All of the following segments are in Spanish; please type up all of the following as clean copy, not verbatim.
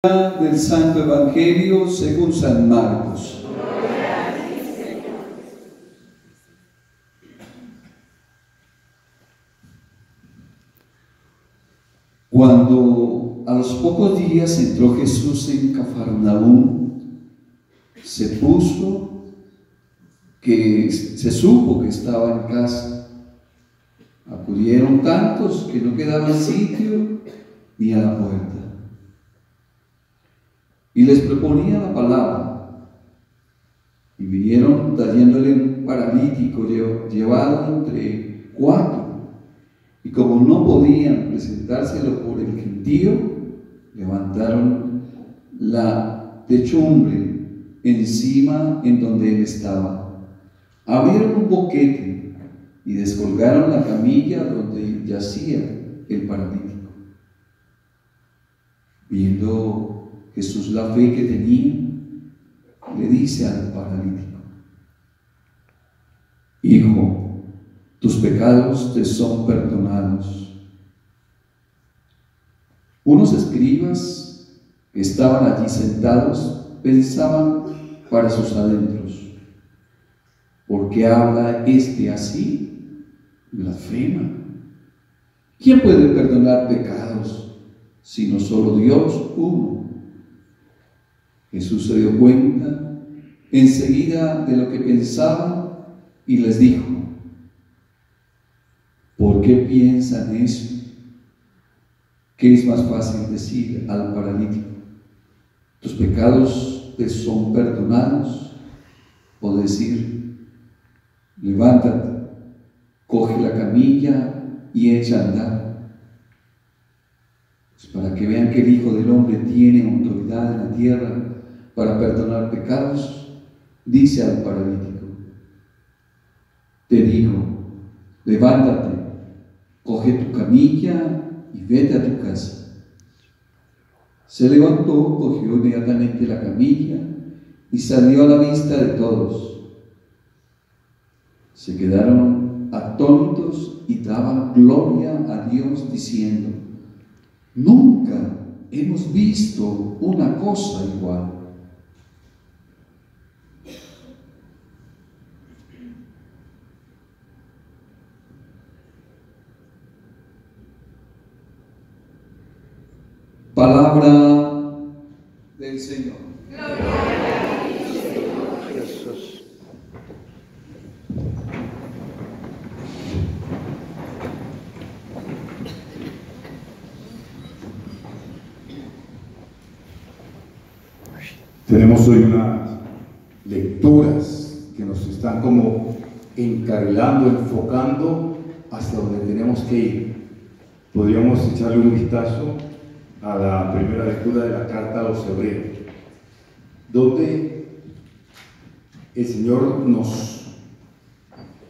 Del Santo Evangelio según San Marcos. Cuando a los pocos días entró Jesús en Cafarnaúm, se supo que estaba en casa. Acudieron tantos que no quedaba sitio ni a la puerta. Y les proponía la palabra. Y vinieron trayéndole un paralítico llevado entre 4. Y como no podían presentárselo por el gentío, levantaron la techumbre encima en donde él estaba. Abrieron un boquete y descolgaron la camilla donde yacía el paralítico. Viendo Jesús la fe que tenía, le dice al paralítico: Hijo, tus pecados te son perdonados. Unos escribas que estaban allí sentados pensaban para sus adentros: ¿por qué habla este así? Blasfema. ¿Quién puede perdonar pecados sino solo Dios uno? Jesús se dio cuenta enseguida de lo que pensaban y les dijo: ¿por qué piensan eso? ¿Qué es más fácil decir al paralítico: tus pecados te son perdonados? O decir: levántate, coge la camilla y echa a andar. Pues para que vean que el Hijo del Hombre tiene autoridad en la tierra para perdonar pecados, dice al paralítico: te digo, levántate, coge tu camilla y vete a tu casa. Se levantó, cogió inmediatamente la camilla y salió a la vista de todos. Se quedaron atónitos y daban gloria a Dios diciendo: nunca hemos visto una cosa igual. Palabra del Señor. Gloria a ti, Señor Jesús. Tenemos hoy unas lecturas que nos están como encarrilando, enfocando hacia donde tenemos que ir. Podríamos echarle un vistazo a la primera lectura de la carta a los Hebreos, donde el Señor nos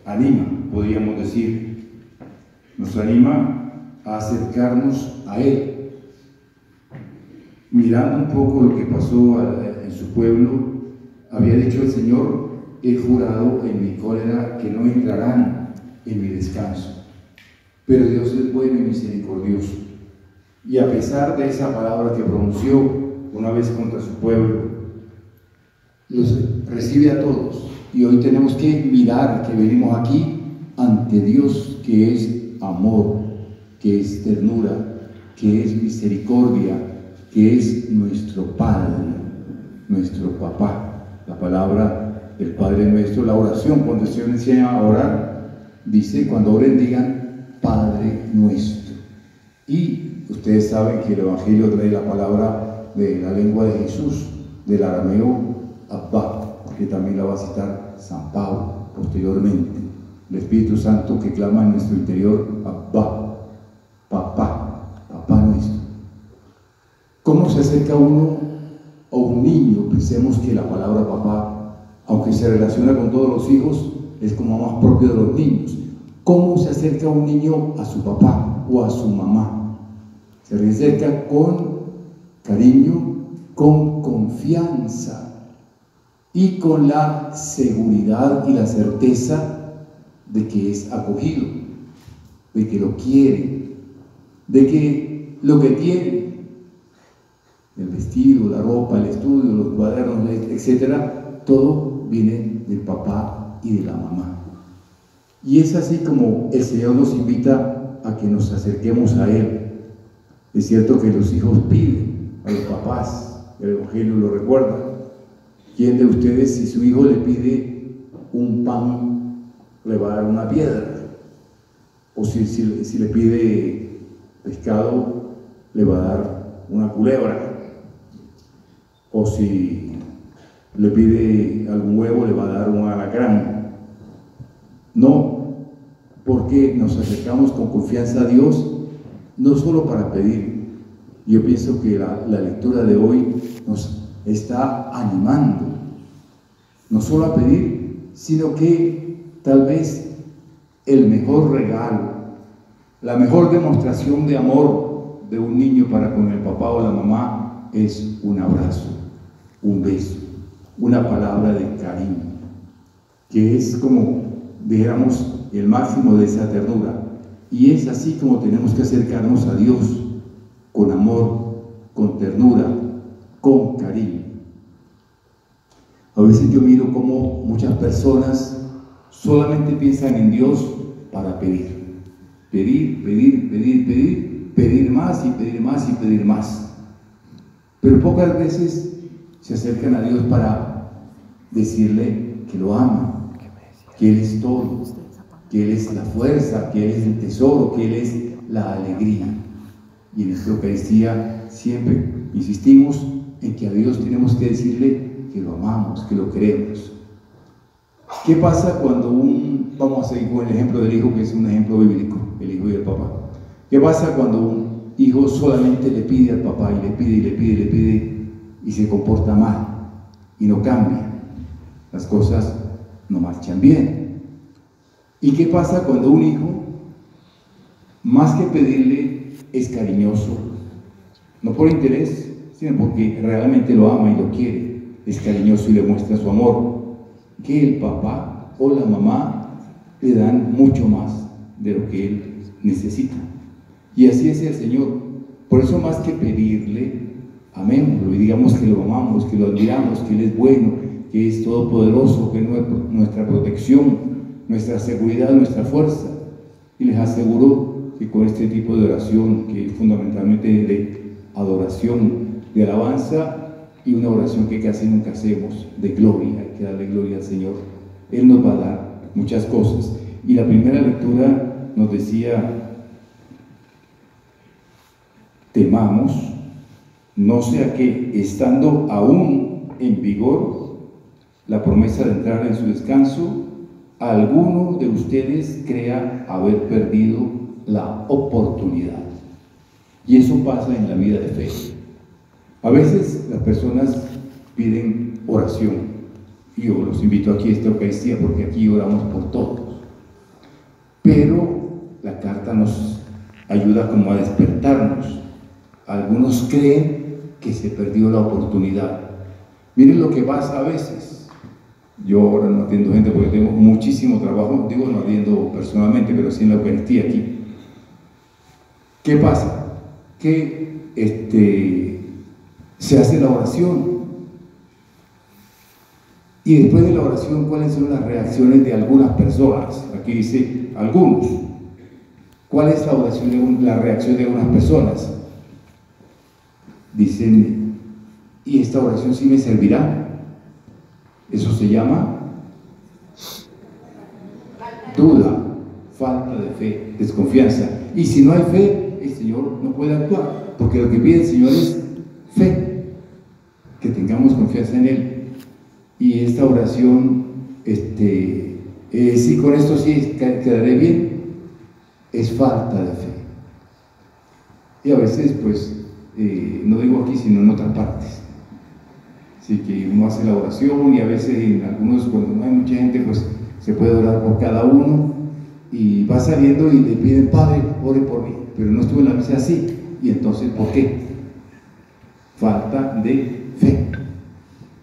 anima, podríamos decir, nos anima a acercarnos a Él. Mirando un poco lo que pasó en su pueblo, había dicho el Señor: he jurado en mi cólera que no entrarán en mi descanso. Pero Dios es bueno y misericordioso, y a pesar de esa palabra que pronunció una vez contra su pueblo, los recibe a todos. Y hoy tenemos que mirar que venimos aquí ante Dios, que es amor, que es ternura, que es misericordia, que es nuestro Padre, nuestro Papá. La palabra del Padre Nuestro, la oración, cuando el Señor enseña a orar, dice: cuando oren digan Padre Nuestro. Y ustedes saben que el Evangelio trae la palabra de la lengua de Jesús, del arameo Abba, que también la va a citar San Pablo posteriormente. El Espíritu Santo que clama en nuestro interior: Abba, Papá, Papá Nuestro. ¿Cómo se acerca uno a un niño? Pensemos que la palabra papá, aunque se relaciona con todos los hijos, es como más propio de los niños. ¿Cómo se acerca un niño a su papá o a su mamá? Se acerca con cariño, con confianza y con la seguridad y la certeza de que es acogido, de que lo quiere, de que lo que tiene el vestido, la ropa, el estudio, los cuadernos, etcétera, todo viene del papá y de la mamá. Y es así como el Señor nos invita a que nos acerquemos a Él. Es cierto que los hijos piden a los papás, el Evangelio lo recuerda. ¿Quién de ustedes, si su hijo le pide un pan, le va a dar una piedra? O si le pide pescado, le va a dar una culebra. O si le pide algún huevo, le va a dar un alacrán. No, porque nos acercamos con confianza a Dios, no solo para pedir. Yo pienso que la lectura de hoy nos está animando, no solo a pedir, sino que tal vez el mejor regalo, la mejor demostración de amor de un niño para con el papá o la mamá es un abrazo, un beso, una palabra de cariño, que es como, dijéramos, el máximo de esa ternura. Y es así como tenemos que acercarnos a Dios, con amor, con ternura, con cariño. A veces yo miro cómo muchas personas solamente piensan en Dios para pedir. Pedir, pedir, pedir, pedir, pedir más y pedir más y pedir más. Pero pocas veces se acercan a Dios para decirle que lo ama, que Él es todo, que Él es la fuerza, que Él es el tesoro, que Él es la alegría. Y en esta Eucaristía siempre insistimos en que a Dios tenemos que decirle que lo amamos, que lo queremos. ¿Qué pasa cuando vamos a seguir con el ejemplo del hijo, que es un ejemplo bíblico, el hijo y el papá? ¿Qué pasa cuando un hijo solamente le pide al papá y le pide y le pide y le pide y se comporta mal y no cambia? Las cosas no marchan bien. ¿Y qué pasa cuando un hijo, más que pedirle, es cariñoso? No por interés, sino porque realmente lo ama y lo quiere. Es cariñoso y le muestra su amor. Que el papá o la mamá le dan mucho más de lo que él necesita. Y así es el Señor. Por eso, más que pedirle, amémoslo y digamos que lo amamos, que lo admiramos, que Él es bueno, que es todopoderoso, que es nuestra protección, nuestra seguridad, nuestra fuerza. Y les aseguro que con este tipo de oración, que es fundamentalmente de adoración, de alabanza, y una oración que casi nunca hacemos, de gloria, hay que darle gloria al Señor, Él nos va a dar muchas cosas. Y la primera lectura nos decía: temamos, no sea que, estando aún en vigor la promesa de entrar en su descanso, alguno de ustedes crea haber perdido la oportunidad. Y eso pasa en la vida de fe. A veces las personas piden oración. Yo los invito aquí a esta Eucaristía porque aquí oramos por todos. Pero la carta nos ayuda como a despertarnos. Algunos creen que se perdió la oportunidad. Miren lo que pasa a veces. Yo ahora no atiendo gente porque tengo muchísimo trabajo, digo no atiendo personalmente, pero sí en la Eucaristía aquí. ¿Qué pasa? Que se hace la oración y después de la oración, ¿cuáles son las reacciones de algunas personas? Aquí dice algunos. ¿Cuál es la reacción de algunas personas? Dicen: ¿y esta oración sí me servirá? Eso se llama duda, falta de fe, desconfianza. Y si no hay fe, el Señor no puede actuar, porque lo que pide el Señor es fe, que tengamos confianza en Él. Y esta oración, si con esto sí quedaré bien, es falta de fe. Y a veces, pues, no digo aquí, sino en otras partes. Así que uno hace la oración y a veces en algunos, cuando no hay mucha gente, pues se puede orar por cada uno y va saliendo y le piden: Padre, ore por mí, pero no estuvo en la misa así. Y entonces, ¿por qué? Falta de fe.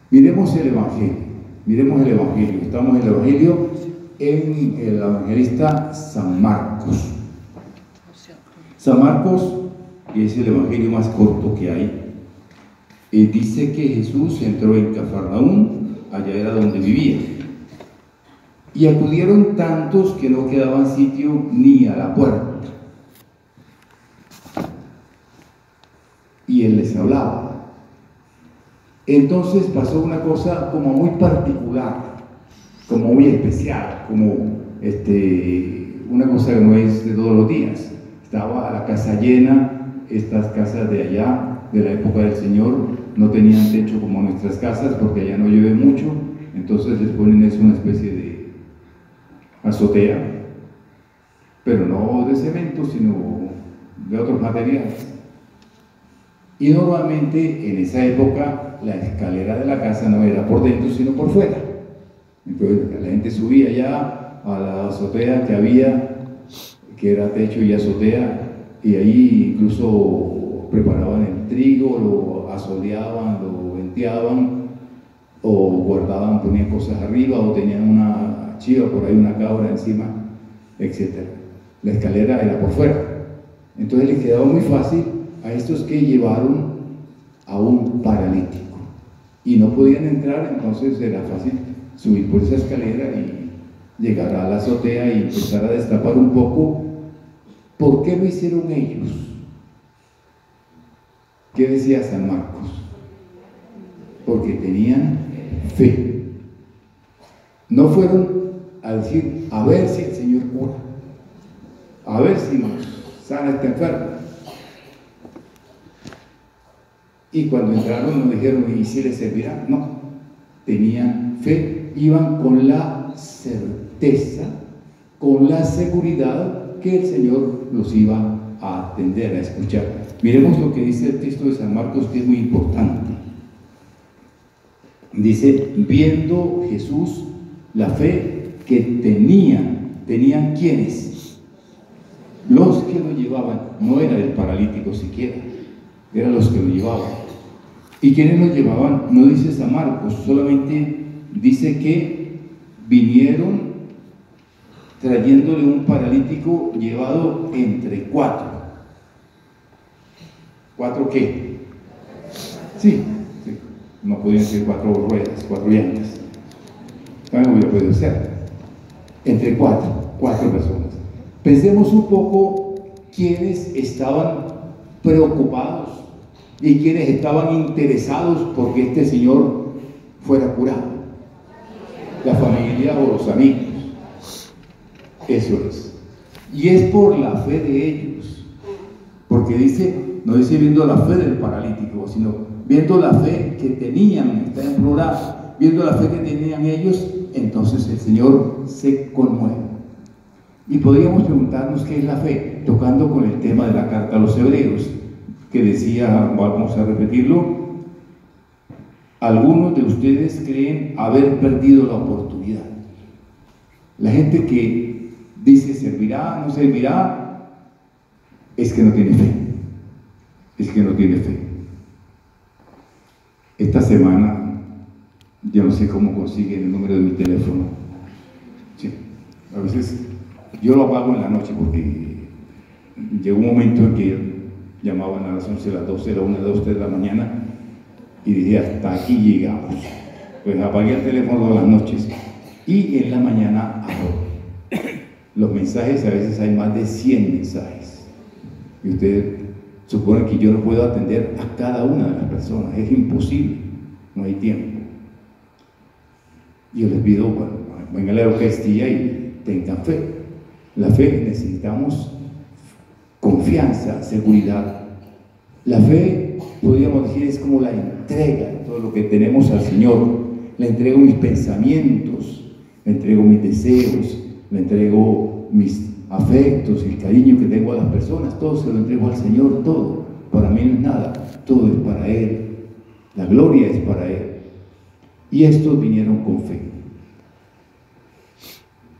Miremos el Evangelio. Estamos en el Evangelio en el evangelista San Marcos. San Marcos es el Evangelio más corto que hay. dice que Jesús entró en Cafarnaúm, allá era donde vivía. Y acudieron tantos que no quedaban sitio ni a la puerta. Y él les hablaba. Entonces pasó una cosa como muy particular, como muy especial, como una cosa que no es de todos los días. Estaba la casa llena, estas casas de allá, de la época del Señor, no tenían techo como nuestras casas porque allá no llueve mucho, entonces les ponen eso una especie de azotea, pero no de cemento, sino de otros materiales. Y normalmente en esa época la escalera de la casa no era por dentro, sino por fuera. Entonces la gente subía ya a la azotea que había, que era techo y azotea, y ahí incluso preparaban el trigo, lo asoleaban, lo venteaban, o guardaban, ponían cosas arriba, o tenían una chiva por ahí, una cabra encima, etc. La escalera era por fuera. Entonces les quedaba muy fácil a estos que llevaron a un paralítico y no podían entrar, entonces era fácil subir por esa escalera y llegar a la azotea y empezar a destapar un poco. ¿Por qué lo hicieron ellos? ¿Qué decía San Marcos? Porque tenían fe. No fueron a decir, a ver si el Señor cura, a ver si nos sana esta enferma. Y cuando entraron no dijeron, ¿y si les servirá? No, tenían fe, iban con la certeza, con la seguridad que el Señor los iba a atender, a escuchar. Miremos lo que dice el texto de San Marcos, que es muy importante. Dice, viendo Jesús la fe que tenían ¿quiénes? Los que lo llevaban, no era el paralítico siquiera, eran los que lo llevaban. ¿Y quiénes lo llevaban? No dice San Marcos, solamente dice que vinieron trayéndole un paralítico llevado entre 4. ¿4 qué? Sí, no podían ser 4 ruedas, 4 llantas. También hubiera podido ser. Entre 4 personas. Pensemos un poco quiénes estaban preocupados y quienes estaban interesados porque este señor fuera curado. La familia o los amigos. Eso es. Y es por la fe de ellos. Porque no dice viendo la fe del paralítico, sino viendo la fe que tenían, está en plural, viendo la fe que tenían ellos, entonces el Señor se conmueve. Y podríamos preguntarnos qué es la fe, tocando con el tema de la carta a los Hebreos, que decía, vamos a repetirlo, algunos de ustedes creen haber perdido la oportunidad. La gente que dice servirá, no servirá, es que no tiene fe. Es que no tiene fe. Esta semana, yo no sé cómo consiguen el número de mi teléfono. Sí, a veces yo lo apago en la noche porque llegó un momento en que llamaban a las 11, a las 12, a las 1, a las 2, 3 de la mañana y dije, hasta aquí llegamos. Pues apagué el teléfono todas las noches y en la mañana abro. Los mensajes, a veces hay más de 100 mensajes y ustedes suponen que yo no puedo atender a cada una de las personas, es imposible, no hay tiempo. Yo les pido, bueno, vengan a la Eucaristía y tengan fe. La fe necesitamos confianza, seguridad. La fe, podríamos decir, es como la entrega de todo lo que tenemos al Señor. Le entrego mis pensamientos, le entrego mis deseos, le entrego mis afectos, el cariño que tengo a las personas, todo se lo entrego al Señor, todo. Para mí no es nada, todo es para Él. La gloria es para Él. Y estos vinieron con fe.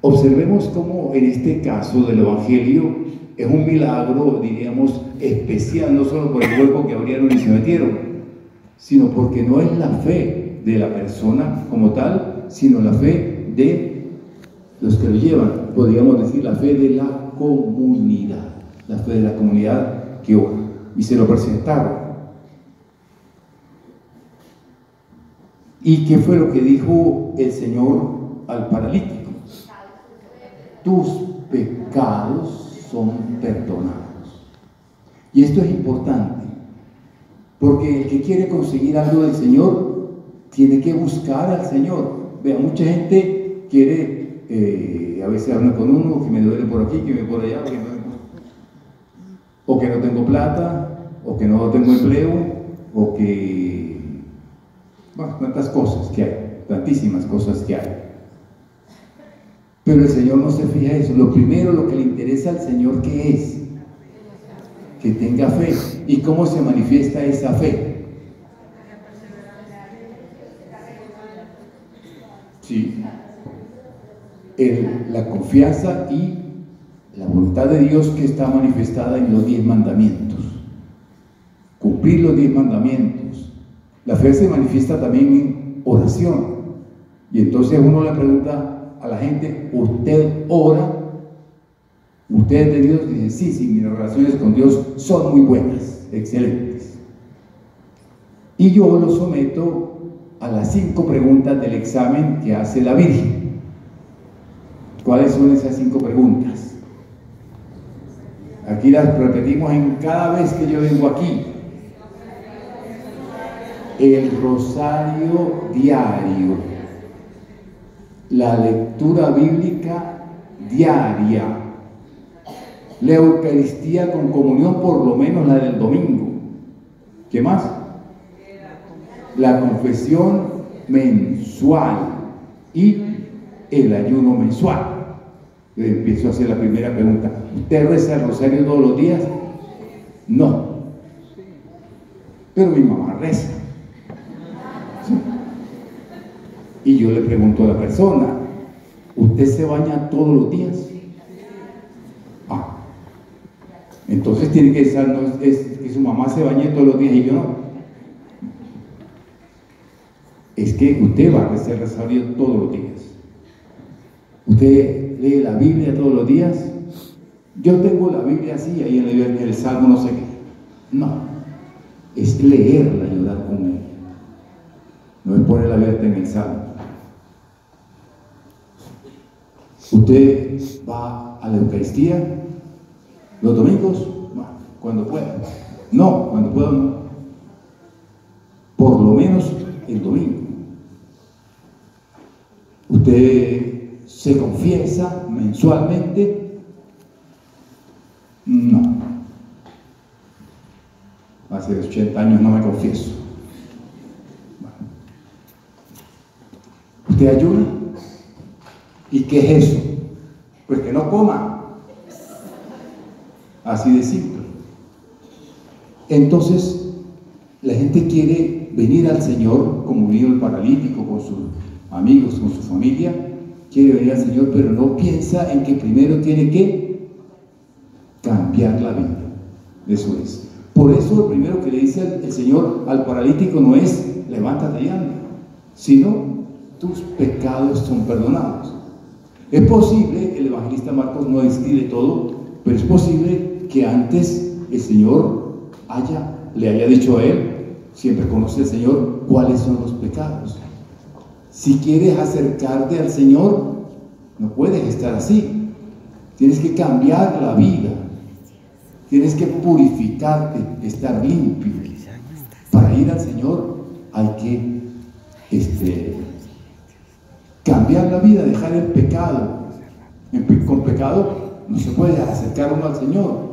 Observemos cómo en este caso del Evangelio es un milagro, diríamos, especial, no solo por el hueco que abrieron y se metieron, sino porque no es la fe de la persona como tal, sino la fe de los que lo llevan, podríamos decir la fe de la comunidad que ora, y se lo presentaron. ¿Y qué fue lo que dijo el Señor al paralítico? Tus pecados son perdonados. Y esto es importante, porque el que quiere conseguir algo del Señor tiene que buscar al Señor. Vea, mucha gente quiere, a veces habla con uno, que me duele por aquí, que me duele por allá, o que no tengo plata, o que no tengo empleo, o que, bueno, tantas cosas que hay, tantísimas cosas que hay. Pero el Señor no se fija en eso. Lo primero, lo que le interesa al Señor, ¿qué es? Que tenga fe. ¿Y cómo se manifiesta esa fe? Sí, la confianza y la voluntad de Dios que está manifestada en los 10 mandamientos. Cumplir los 10 mandamientos. La fe se manifiesta también en oración. Y entonces uno le pregunta a la gente, ¿usted ora? ¿Usted es de Dios? Dice, sí, sí, mis relaciones con Dios son muy buenas, excelentes. Y yo lo someto a las 5 preguntas del examen que hace la Virgen. ¿Cuáles son esas 5 preguntas? Aquí las repetimos en cada vez que yo vengo aquí. El rosario diario, la lectura bíblica diaria, la Eucaristía con comunión, por lo menos la del domingo. ¿Qué más? La confesión mensual y el ayuno mensual. Empiezo a hacer la primera pregunta. ¿Usted reza el rosario todos los días? No. Pero mi mamá reza. ¿Sí? Y yo le pregunto a la persona, ¿usted se baña todos los días? Ah. Entonces tiene que estar, no es que su mamá se bañe todos los días y yo no. Es que usted va a rezar el rosario todos los días. Usted lee la Biblia todos los días. Yo tengo la Biblia así, ahí en el Salmo no sé qué. No, es leerla y orar con ella. No es poner la Biblia en el Salmo. Usted va a la Eucaristía los domingos, bueno, cuando pueda. No, cuando pueda no. Por lo menos el domingo. Usted se confiesa mensualmente. No. Hace 80 años no me confieso. Bueno. ¿Usted ayuna? ¿Y qué es eso? Pues que no coma. Así de simple. Entonces, la gente quiere venir al Señor, como vino el paralítico con sus amigos, con su familia, quiere venir al Señor, pero no piensa en que primero tiene que cambiar la vida. Eso es. Por eso lo primero que le dice el Señor al paralítico no es levántate y anda, sino tus pecados son perdonados. Es posible, el evangelista Marcos no describe todo, pero es posible que antes el Señor le haya dicho a él, siempre conoce al Señor, cuáles son los pecados. Si quieres acercarte al Señor, no puedes estar así. Tienes que cambiar la vida. Tienes que purificarte, estar limpio. Para ir al Señor hay que cambiar la vida, dejar el pecado. Con pecado no se puede acercar uno al Señor.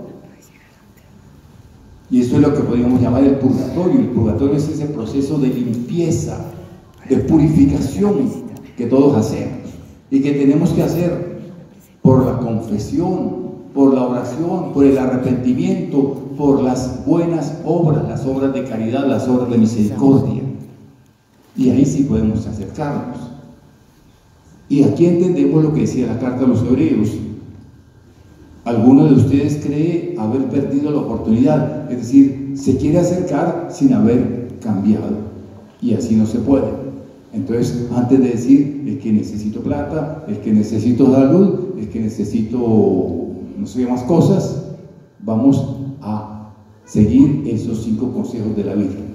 Y eso es lo que podríamos llamar el purgatorio. El purgatorio es ese proceso de limpieza, de purificación que todos hacemos y que tenemos que hacer por la confesión, por la oración, por el arrepentimiento, por las buenas obras, las obras de caridad, las obras de misericordia. Y ahí sí podemos acercarnos. Y aquí entendemos lo que decía la carta a los Hebreos. Alguno de ustedes cree haber perdido la oportunidad, es decir, se quiere acercar sin haber cambiado, y así no se puede. Entonces, antes de decir el que necesito plata, el que necesito salud, el que necesito no sé qué más cosas, vamos a seguir esos 5 consejos de la Virgen.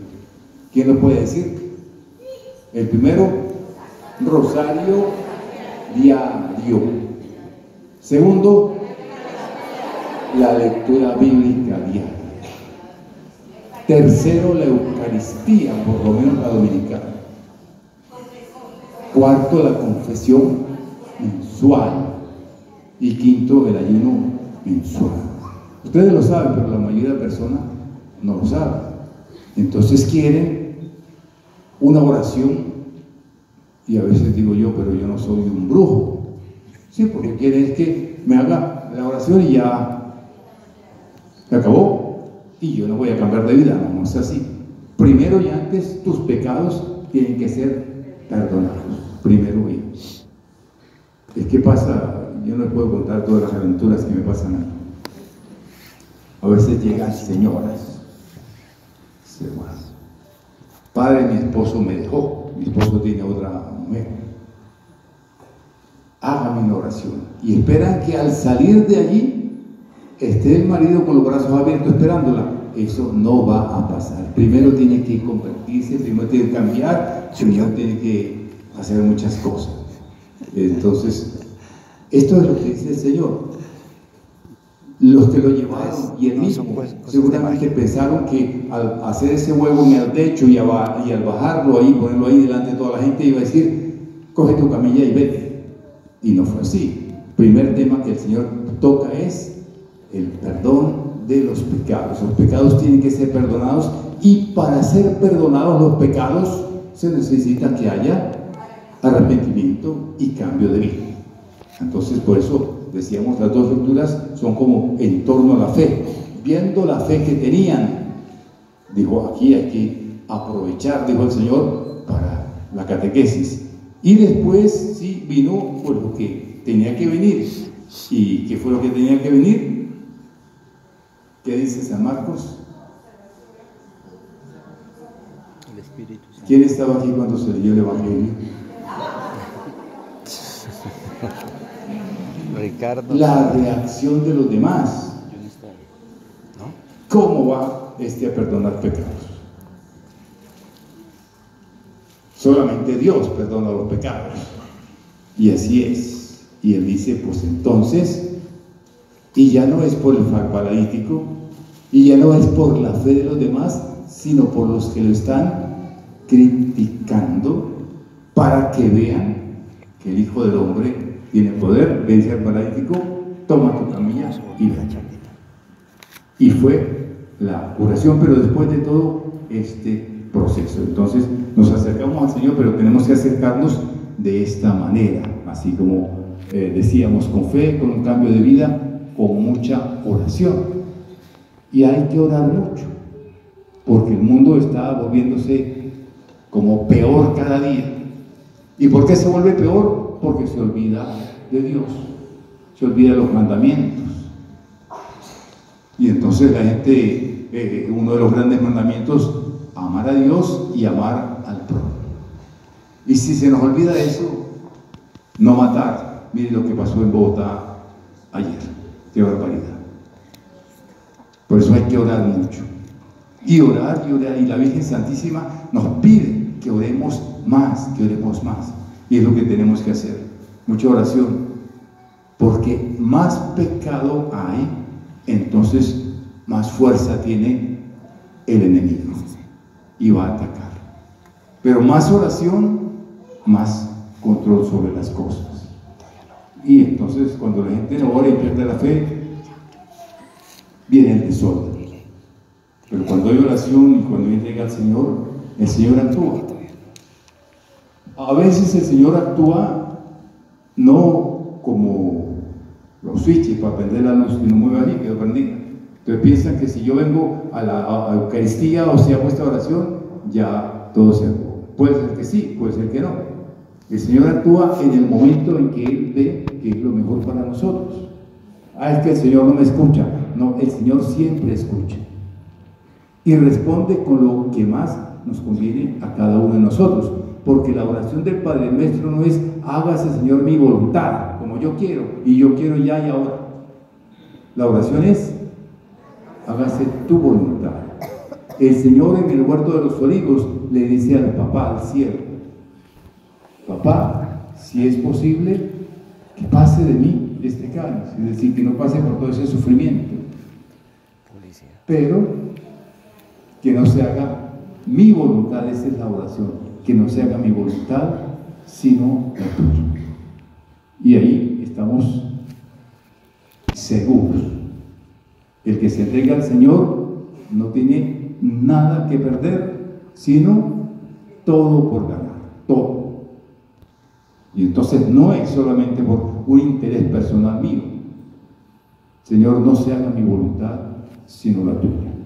¿Quién lo puede decir? El primero, rosario diario. Segundo, la lectura bíblica diaria. Tercero, la Eucaristía, por lo menos la dominicana. Cuarto, la confesión mensual. Y quinto, el ayuno mensual. Ustedes lo saben, pero la mayoría de personas no lo saben. Entonces quieren una oración, y a veces digo yo, pero yo no soy un brujo. Sí, porque quieren que me haga la oración y ya se acabó. Y yo no voy a cambiar de vida, no es así. Primero y antes, tus pecados tienen que ser perdonados. Primero y antes. Es que pasa, yo no les puedo contar todas las aventuras que me pasan a mí. A veces llegan señoras. Padre, mi esposo me dejó, mi esposo tiene otra mujer. Hágame una oración. Y esperan que al salir de allí esté el marido con los brazos abiertos esperándola. Eso no va a pasar. Primero tiene que convertirse, primero tiene que cambiar, primero tiene que hacer muchas cosas. Entonces, esto es lo que dice el Señor. Los que lo llevaron y él mismo seguramente pensaron que al hacer ese huevo en el techo y al bajarlo ahí, ponerlo ahí delante de toda la gente, iba a decir, coge tu camilla y vete. Y no fue así. Primer tema que el Señor toca es el perdón de los pecados. Los pecados tienen que ser perdonados, y para ser perdonados los pecados se necesita que haya arrepentimiento y cambio de vida. Entonces, por eso decíamos, las dos lecturas son como en torno a la fe. Viendo la fe que tenían, dijo, aquí hay que aprovechar, dijo el Señor, para la catequesis. Y después sí vino por lo que tenía que venir. ¿Y qué fue lo que tenía que venir? ¿Qué dice San Marcos? El Espíritu Santo. ¿Quién estaba aquí cuando se leyó el Evangelio? Ricardo. La reacción de los demás. Yo no estaba, ¿no? ¿Cómo va a perdonar pecados? Solamente Dios perdona los pecados. Y así es. Y él dice, pues entonces, y ya no es por el paralítico, y ya no es por la fe de los demás, sino por los que lo están criticando, para que vean que el Hijo del Hombre tiene poder. Le dice al paralítico, toma tu camilla y ve. Y fue la curación, pero después de todo este proceso. Entonces nos acercamos al Señor, pero tenemos que acercarnos de esta manera, así como decíamos, con fe, con un cambio de vida, con mucha oración. Y hay que orar mucho, porque el mundo está volviéndose como peor cada día. ¿Y por qué se vuelve peor? Porque se olvida de Dios, se olvida de los mandamientos. Y entonces la gente, uno de los grandes mandamientos, amar a Dios y amar al prójimo. Y si se nos olvida eso, no matar. Mire lo que pasó en Bogotá ayer, qué barbaridad. Por eso hay que orar mucho. Y orar, y la Virgen Santísima nos pide que oremos más, que oremos más. Y es lo que tenemos que hacer, mucha oración. Porque más pecado hay, entonces más fuerza tiene el enemigo y va a atacar. Pero más oración, más control sobre las cosas. Y entonces cuando la gente no ora y pierde la fe, viene el desorden. Pero cuando hay oración y cuando llega al Señor, el Señor actúa. A veces el Señor actúa no como los switches para prender la luz, que no mueva bien, quedó prendida. Entonces piensan que si yo vengo a la Eucaristía o si hago esta oración, ya todo se acabó. Puede ser que sí, puede ser que no. El Señor actúa en el momento en que Él ve que es lo mejor para nosotros. Es que el Señor no me escucha. No, el Señor siempre escucha. Y responde con lo que más nos conviene a cada uno de nosotros. Porque la oración del Padre Nuestro no es, hágase, Señor, mi voluntad, como yo quiero, y yo quiero ya y ahora. La oración es, hágase tu voluntad. El Señor en el huerto de los olivos le dice al Papá, al cielo, papá, si es posible, que pase de mí este cáliz, es decir, que no pase por todo ese sufrimiento, pero que no se haga mi voluntad, esa es la oración, que no se haga mi voluntad, sino la tuya. Y ahí estamos seguros. El que se entrega al Señor no tiene nada que perder, sino todo por ganar, todo. Y entonces no es solamente por un interés personal mío. Señor, no se haga mi voluntad, sino la tuya.